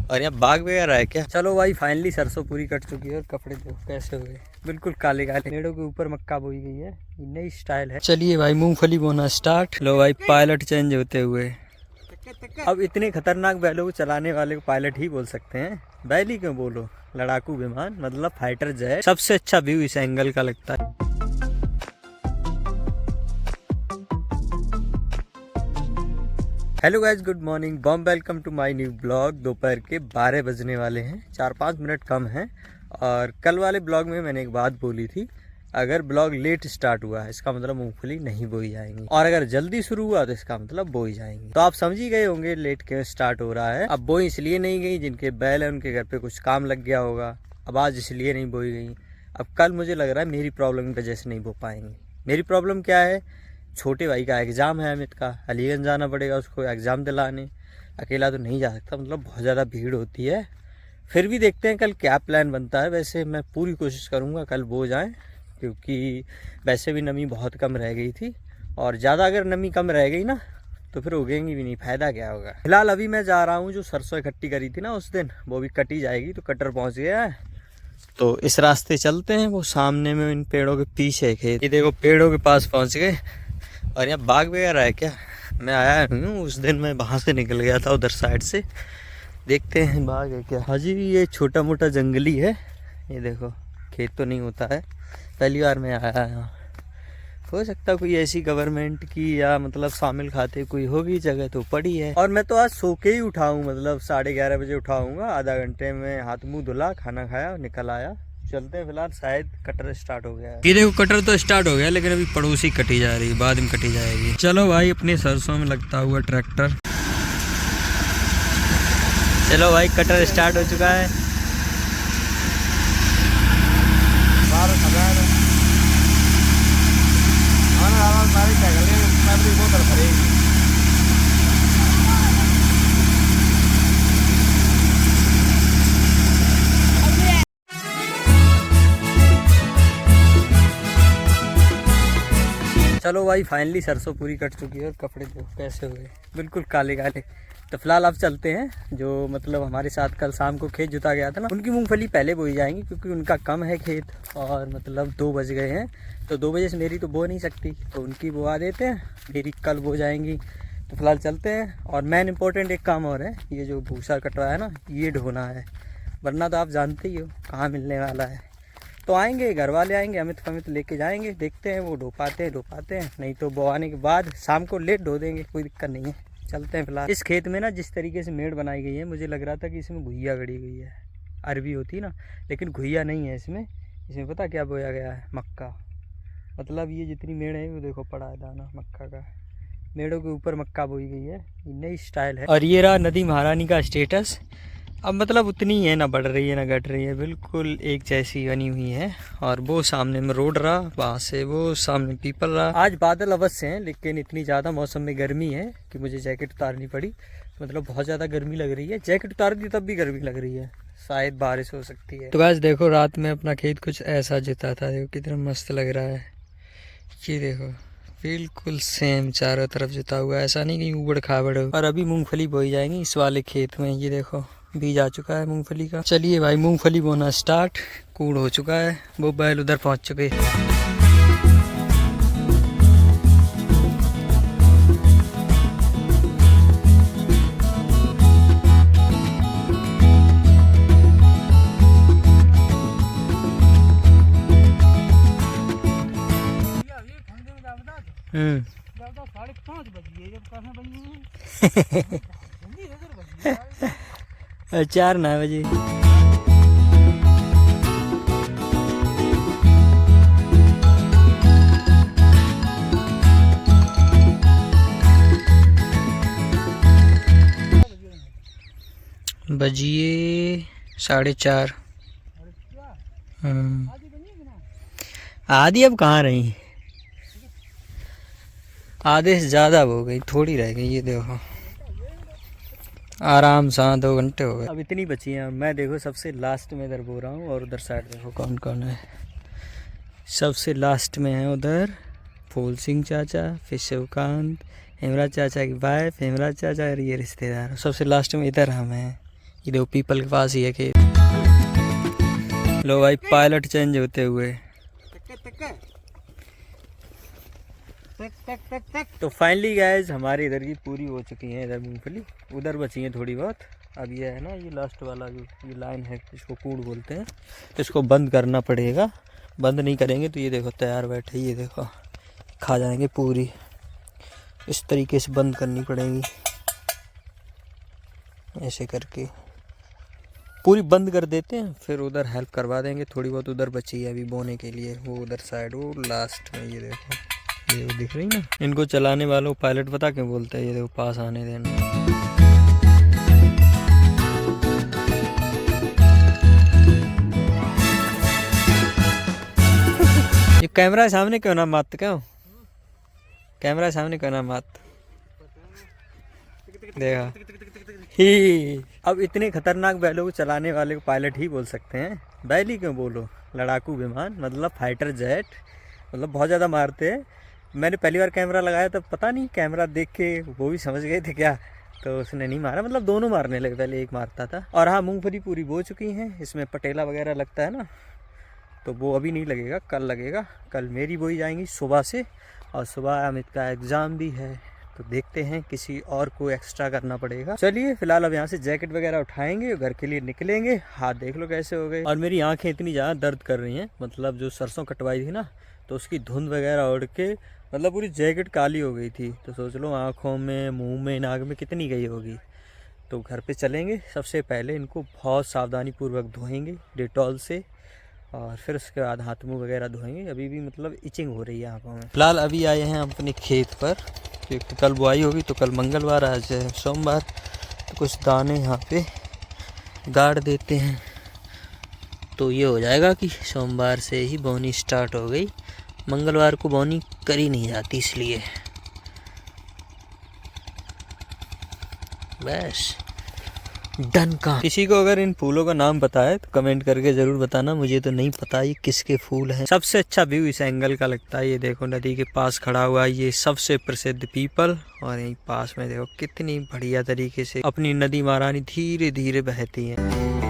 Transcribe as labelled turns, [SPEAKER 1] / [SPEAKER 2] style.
[SPEAKER 1] और यहाँ बाग वगैरह है क्या? चलो भाई फाइनली सरसों पूरी कट चुकी है और कपड़े देखो कैसे हुए, बिल्कुल काले काले। पेड़ों के ऊपर मक्का बोई गई है, ये नई स्टाइल है। चलिए भाई मूंगफली बोना स्टार्ट। लो भाई पायलट चेंज होते हुए। अब इतने खतरनाक बैलों को चलाने वाले को पायलट ही बोल सकते हैं, बैल ही क्यों बोलो, लड़ाकू विमान मतलब फाइटर जेट। सबसे अच्छा व्यू इस एंगल का लगता है। हेलो गाइज, गुड मॉर्निंग, बॉम welcome to my new blog. दोपहर के 12 बजने वाले हैं, 4-5 मिनट कम हैं। और कल वाले ब्लॉग में मैंने एक बात बोली थी, अगर ब्लॉग लेट स्टार्ट हुआ है इसका मतलब मूंगफली नहीं बोई जाएंगी, और अगर जल्दी शुरू हुआ तो इसका मतलब बोई जाएंगी। तो आप समझ ही गए होंगे लेट क्यों स्टार्ट हो रहा है। अब बोई इसलिए नहीं गई, जिनके बैल है उनके घर पे कुछ काम लग गया होगा, अब आज इसलिए नहीं बोई गई। अब कल मुझे लग रहा है मेरी प्रॉब्लम की वजह से नहीं बो पाएंगी। मेरी प्रॉब्लम क्या है, छोटे भाई का एग्ज़ाम है अमित का, अलीगंज जाना पड़ेगा उसको एग्ज़ाम दिलाने। अकेला तो नहीं जा सकता, मतलब बहुत ज़्यादा भीड़ होती है। फिर भी देखते हैं कल क्या प्लान बनता है। वैसे मैं पूरी कोशिश करूँगा कल वो जाएँ, क्योंकि वैसे भी नमी बहुत कम रह गई थी, और ज़्यादा अगर नमी कम रह गई ना तो फिर उगेंगी भी नहीं, फ़ायदा क्या होगा। फिलहाल अभी मैं जा रहा हूँ, जो सरसों इकट्ठी करी थी ना उस दिन वो भी कटी जाएगी। तो कटर पहुँच गया है, तो इस रास्ते चलते हैं। वो सामने में इन पेड़ों के पीछे खेत, ये देखो पेड़ों के पास पहुँच गए। और यहाँ बाग वगैरह है क्या? मैं आया नहीं हूँ, उस दिन मैं वहाँ से निकल गया था उधर साइड से। देखते हैं बाग है क्या। हाँ जी, ये छोटा मोटा जंगली है। ये देखो खेत तो नहीं होता है, पहली बार मैं आया यहाँ। हो सकता कोई ऐसी गवर्नमेंट की या मतलब शामिल खाते कोई होगी, जगह तो पड़ी है। और मैं तो आज सो के ही उठाऊँ, मतलब 11:30 बजे उठाऊँगा। आधा घंटे में हाथ मुँह धुला, खाना खाया, निकल आया। चलते हैं, फिलहाल शायद कटर स्टार्ट हो गया है। ये देखो कटर तो स्टार्ट हो गया, लेकिन अभी पड़ोसी कटी जा रही है, बाद में कटी जाएगी। चलो भाई अपने सरसों में लगता हुआ ट्रैक्टर। चलो भाई कटर स्टार्ट हो चुका है। चलो भाई फाइनली सरसों पूरी कट चुकी है और कपड़े देखो कैसे हुए, बिल्कुल काले काले। तो फिलहाल अब चलते हैं, जो मतलब हमारे साथ कल शाम को खेत जुता गया था ना, उनकी मूंगफली पहले बोई जाएंगी, क्योंकि उनका कम है खेत। और मतलब 2 बज गए हैं, तो 2 बजे से मेरी तो बो नहीं सकती, तो उनकी बोआ देते हैं, मेरी कल बो जाएंगी। तो फिलहाल चलते हैं। और मेन इंपॉर्टेंट एक काम और है, ये जो भूसा कटवा है ना, ये ढोना है, वरना तो आप जानते ही हो कहाँ मिलने वाला है। तो आएंगे, घर वाले आएंगे, अमित लेके जाएंगे, देखते हैं वो ढो पाते हैं, नहीं तो बोआने के बाद शाम को लेट ढो देंगे, कोई दिक्कत नहीं है। चलते हैं फिलहाल। इस खेत में ना जिस तरीके से मेड़ बनाई गई है, मुझे लग रहा था कि इसमें घुइया गड़ी गई है, अरबी होती ना, लेकिन घुइया नहीं है इसमें। इसमें पता क्या बोया गया है, मक्का। मतलब ये जितनी मेड़ है वो देखो पड़ा है दाना मक्का का, मेड़ों के ऊपर मक्का बोई गई है, ये नई स्टाइल है। और ये रहा नदी महारानी का स्टेटस। अब मतलब उतनी है, ना बढ़ रही है ना घट रही है, बिल्कुल एक जैसी बनी हुई है। और वो सामने में रोड रहा, वहाँ से वो सामने पीपल रहा। आज बादल अवश्य हैं, लेकिन इतनी ज़्यादा मौसम में गर्मी है कि मुझे जैकेट उतारनी पड़ी। मतलब बहुत ज़्यादा गर्मी लग रही है, जैकेट उतार दी तब भी गर्मी लग रही है, शायद बारिश हो सकती है। तो गाइस देखो रात में अपना खेत कुछ ऐसा जुता था, देखो कितना मस्त लग रहा है। ये देखो बिल्कुल सेम चारों तरफ जुता हुआ है, ऐसा नहीं कि उबड़ खाबड़ हो। और अभी मूंगफली बोई जाएंगी इस वाले खेत में, ये देखो बीज आ चुका है मूंगफली का। चलिए भाई मूंगफली बोना स्टार्ट। कूड़ हो चुका है, वो बैल उधर पहुंच चुके। चार 9 बजे। बजिए 4:30। आधी अब कहाँ रही, आधे से ज़्यादा हो गई, थोड़ी रह गई। ये देखो आराम से 2 घंटे हो गए, अब इतनी बची हैं। मैं देखो सबसे लास्ट में इधर बो रहा हूँ, और उधर साइड देखो कौन कौन है। सबसे लास्ट में है उधर फूल सिंह चाचा, फिर शिवकांत, हेमराज चाचा की वाइफ, हेमराज चाचा और ये रिश्तेदार। सबसे लास्ट में इधर हम हैं, ये देखो पीपल के पास ही है खेत। लो भाई पायलट चेंज होते हुए। तो फाइनली गाइस हमारे इधर की पूरी हो चुकी है, इधर मूंगफली, उधर बची है थोड़ी बहुत। अब ये है ना, ये लास्ट वाला जो ये लाइन है, इसको कूड़ बोलते हैं, इसको बंद करना पड़ेगा। बंद नहीं करेंगे तो ये देखो तैयार बैठे, ये देखो खा जाएंगे पूरी। इस तरीके से बंद करनी पड़ेगी, ऐसे करके पूरी बंद कर देते हैं। फिर उधर हेल्प करवा देंगे, थोड़ी बहुत उधर बची है अभी बोने के लिए, वो उधर साइड, वो लास्ट में। ये देखो ये वो दिख रही ना, इनको चलाने वालों पायलट पता क्यों बोलते हैं, ये देखो पास आने देना। ये कैमरा सामने क्यों ना मात, क्यों कैमरा सामने क्यों ना मात, देखा ही। अब इतने खतरनाक बैलों को चलाने वाले को पायलट ही बोल सकते हैं, बैल ही क्यों बोलो, लड़ाकू विमान मतलब फाइटर जेट, मतलब बहुत ज़्यादा मारते हैं। मैंने पहली बार कैमरा लगाया तब पता नहीं, कैमरा देख के वो भी समझ गए थे क्या, तो उसने नहीं मारा, मतलब दोनों मारने लगे, पहले एक मारता था। और हाँ, मूंगफली पूरी बो चुकी हैं, इसमें पटेला वगैरह लगता है ना, तो वो अभी नहीं लगेगा, कल लगेगा। कल मेरी बोई जाएंगी सुबह से, और सुबह अमित का एग्ज़ाम भी है, तो देखते हैं किसी और को एक्स्ट्रा करना पड़ेगा। चलिए फिलहाल अब यहाँ से जैकेट वगैरह उठाएंगे, घर के लिए निकलेंगे। हाथ देख लो कैसे हो गए, और मेरी आंखें इतनी ज़्यादा दर्द कर रही हैं, मतलब जो सरसों कटवाई थी ना, तो उसकी धुंध वगैरह उड़ के मतलब पूरी जैकेट काली हो गई थी। तो सोच लो आँखों में, मुँह में, नाक में कितनी गई होगी। तो घर पे चलेंगे, सबसे पहले इनको बहुत सावधानी पूर्वक धोएंगे डेटॉल से, और फिर उसके बाद हाथ मुँह वगैरह धोएंगे। अभी भी मतलब इचिंग हो रही है आँखों में। फिलहाल अभी आए हैं अपने खेत पर, क्योंकि कल बुआई होगी, तो कल मंगलवार, आज है सोमवार, तो कुछ दाने यहाँ पे गाड़ देते हैं, तो ये हो जाएगा कि सोमवार से ही बोनी स्टार्ट हो गई। मंगलवार को बोनी करी नहीं जाती, इसलिए बस डन का। किसी को अगर इन फूलों का नाम पता है तो कमेंट करके ज़रूर बताना, मुझे तो नहीं पता ये किसके फूल हैं। सबसे अच्छा व्यू इस एंगल का लगता है, ये देखो नदी के पास खड़ा हुआ है ये सबसे प्रसिद्ध पीपल, और यहीं पास में देखो कितनी बढ़िया तरीके से अपनी नदी महारानी धीरे धीरे बहती है।